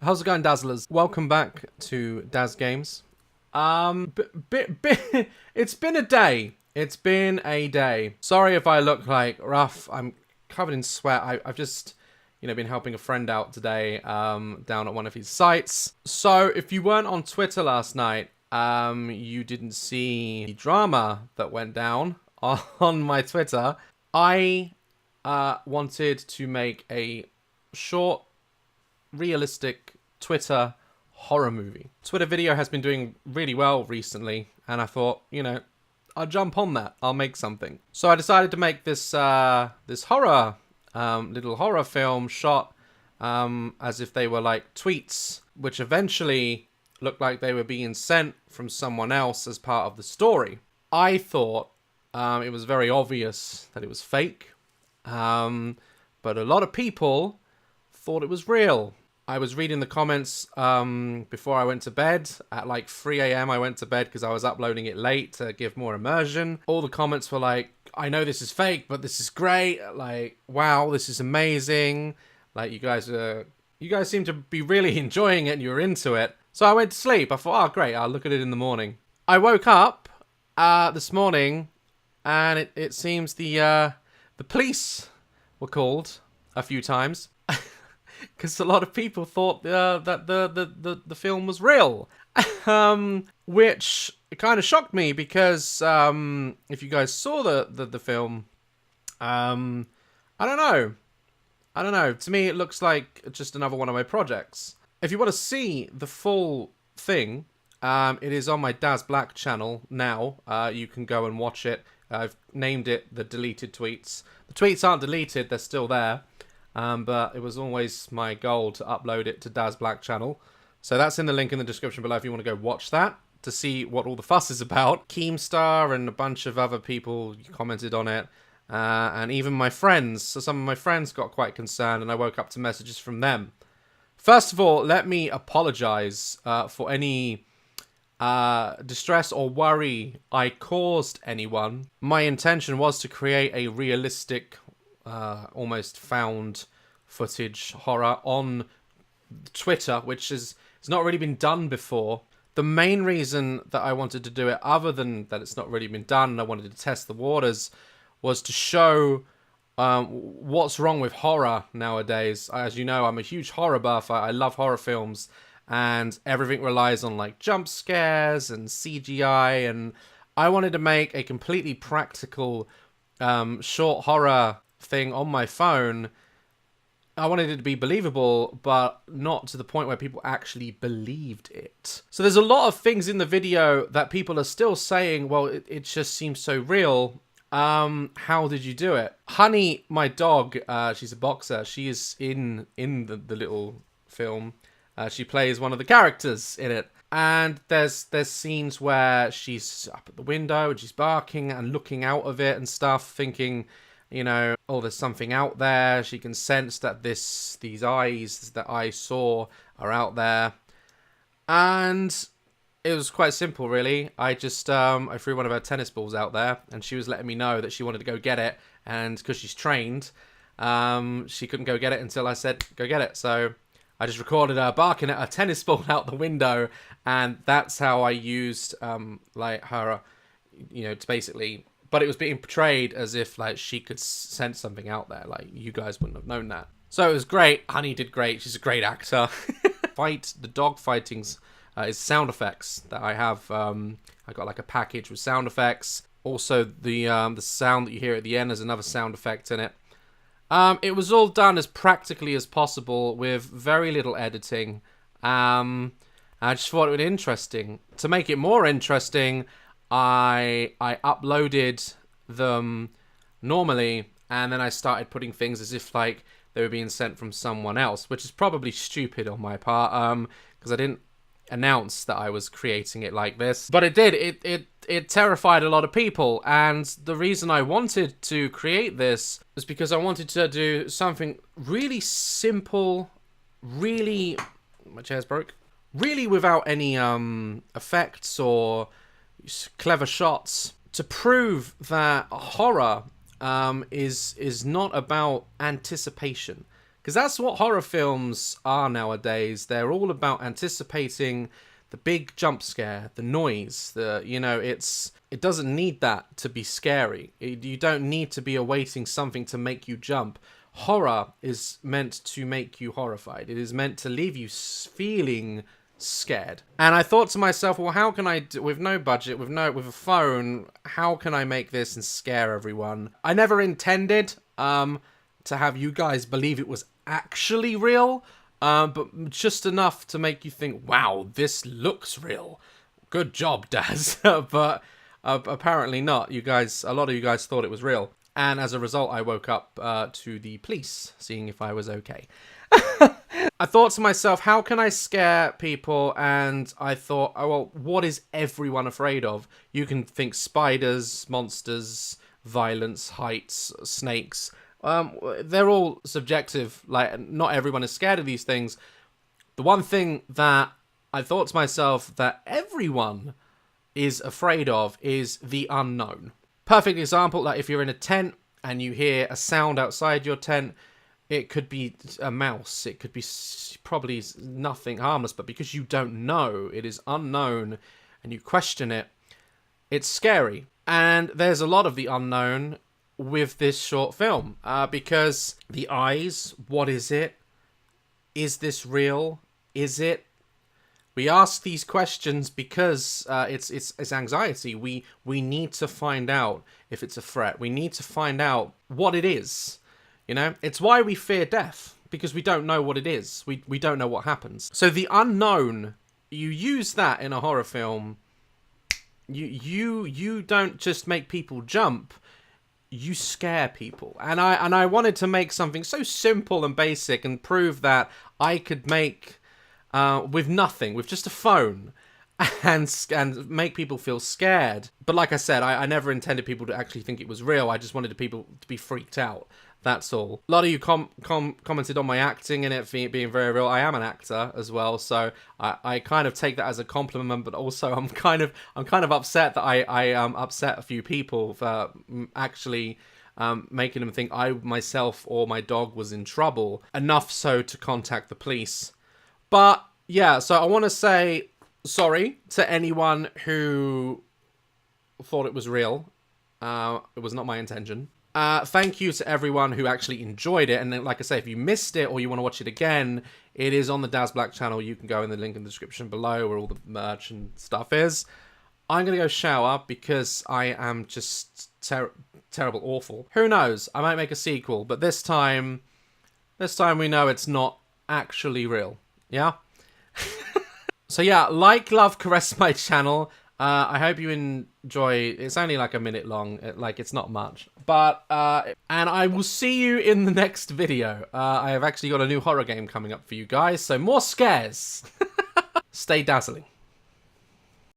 How's it going, Dazzlers? Welcome back to Daz Games. It's been a day. It's been a day. Sorry if I look like rough. I'm covered in sweat. I've just, been helping a friend out today, down at one of his sites. So if you weren't on Twitter last night, you didn't see the drama that went down on my Twitter. I wanted to make a short, realistic Twitter horror movie. Twitter video has been doing really well recently, and I thought, I'll jump on that. I'll make something. So I decided to make this this horror, little horror film shot as if they were like tweets, which eventually looked like they were being sent from someone else as part of the story. I thought it was very obvious that it was fake, but a lot of people thought it was real. I was reading the comments before I went to bed. At like 3 a.m. I went to bed because I was uploading it late to give more immersion. All the comments were like, I know this is fake, but this is great. Like, wow, this is amazing. Like, you guys seem to be really enjoying it and you're into it. So I went to sleep. I thought, oh, great, I'll look at it in the morning. I woke up this morning and it seems the police were called a few times. Because a lot of people thought that the film was real, which kind of shocked me because if you guys saw the film, I don't know. To me, it looks like just another one of my projects. If you want to see the full thing, it is on my dazblack channel now. You can go and watch it. I've named it the deleted tweets. The tweets aren't deleted; they're still there. But it was always my goal to upload it to dazblack channel. So that's in the link in the description below if you want to go watch that to see what all the fuss is about. Keemstar and a bunch of other people commented on it. And even my friends. So some of my friends got quite concerned and I woke up to messages from them. First of all, let me apologize for any distress or worry I caused anyone. My intention was to create a realistic almost found footage horror on Twitter, which has not really been done before. The main reason that I wanted to do it, other than that it's not really been done and I wanted to test the waters, was to show what's wrong with horror nowadays. As you know, I'm a huge horror buff. I love horror films and everything relies on like jump scares and CGI, and I wanted to make a completely practical short horror thing on my phone. I wanted it to be believable, but not to the point where people actually believed it. So there's a lot of things in the video that people are still saying, well, it just seems so real. How did you do it? Honey, my dog, she's a boxer. She is in the little film. She plays one of the characters in it. And there's scenes where she's up at the window and she's barking and looking out of it and stuff, thinking, oh, there's something out there. She can sense that these eyes that I saw are out there. And it was quite simple, really. I just, I threw one of her tennis balls out there, and she was letting me know that she wanted to go get it. And because she's trained, she couldn't go get it until I said, go get it. So I just recorded her barking at a tennis ball out the window. And that's how I used, like, her, to basically... But it was being portrayed as if, like, she could sense something out there. Like, you guys wouldn't have known that. So it was great. Honey did great. She's a great actor. The dog fightings is sound effects that I have. I got, like, a package with sound effects. Also, the sound that you hear at the end, there's another sound effect in it. It was all done as practically as possible with very little editing. I just thought it was interesting. To make it more interesting, I uploaded them normally, and then I started putting things as if like they were being sent from someone else, which is probably stupid on my part, because I didn't announce that I was creating it like this. But it did. It terrified a lot of people, and the reason I wanted to create this was because I wanted to do something really simple, really... My chair's broke. Really without any effects or clever shots, to prove that horror is not about anticipation. Because that's what horror films are nowadays. They're all about anticipating the big jump scare, the noise, it doesn't need that to be scary. You don't need to be awaiting something to make you jump. Horror is meant to make you horrified. It is meant to leave you feeling scared. And I thought to myself, well, how can I, with no budget, with a phone, how can I make this and scare everyone? I never intended to have you guys believe it was actually real, but just enough to make you think, wow, this looks real. Good job, Daz. But apparently not. A lot of you guys thought it was real. And as a result, I woke up to the police, seeing if I was okay. I thought to myself, how can I scare people? And I thought, oh, well, what is everyone afraid of? You can think spiders, monsters, violence, heights, snakes. They're all subjective. Like, not everyone is scared of these things. The one thing that I thought to myself that everyone is afraid of is the unknown. Perfect example, like if you're in a tent and you hear a sound outside your tent, it could be a mouse, it could be probably nothing harmless, but because you don't know, it is unknown, and you question it, it's scary. And there's a lot of the unknown with this short film, because the eyes, what is it? Is this real? Is it? We ask these questions because it's anxiety. We need to find out if it's a threat. We need to find out what it is. It's why we fear death, because we don't know what it is. We don't know what happens. So the unknown, you use that in a horror film. You don't just make people jump. You scare people. And I wanted to make something so simple and basic and prove that I could make with nothing, with just a phone, and make people feel scared. But like I said, I never intended people to actually think it was real. I just wanted people to be freaked out. That's all. A lot of you commented on my acting in it being very real. I am an actor as well, so I kind of take that as a compliment. But also, I'm kind of upset that I upset a few people for actually making them think I myself or my dog was in trouble, enough so to contact the police. But yeah, so I want to say sorry to anyone who thought it was real. It was not my intention. Thank you to everyone who actually enjoyed it. And then, like I say, if you missed it or you want to watch it again, it is on the dazblack channel. You can go in the link in the description below where all the merch and stuff is. I'm going to go shower because I am just terrible, awful. Who knows? I might make a sequel, but this time we know it's not actually real. Yeah? So yeah, like, love, caress my channel. I hope you enjoy. It's only like a minute long. It's not much. But, and I will see you in the next video. I have actually got a new horror game coming up for you guys. So more scares. Stay dazzling.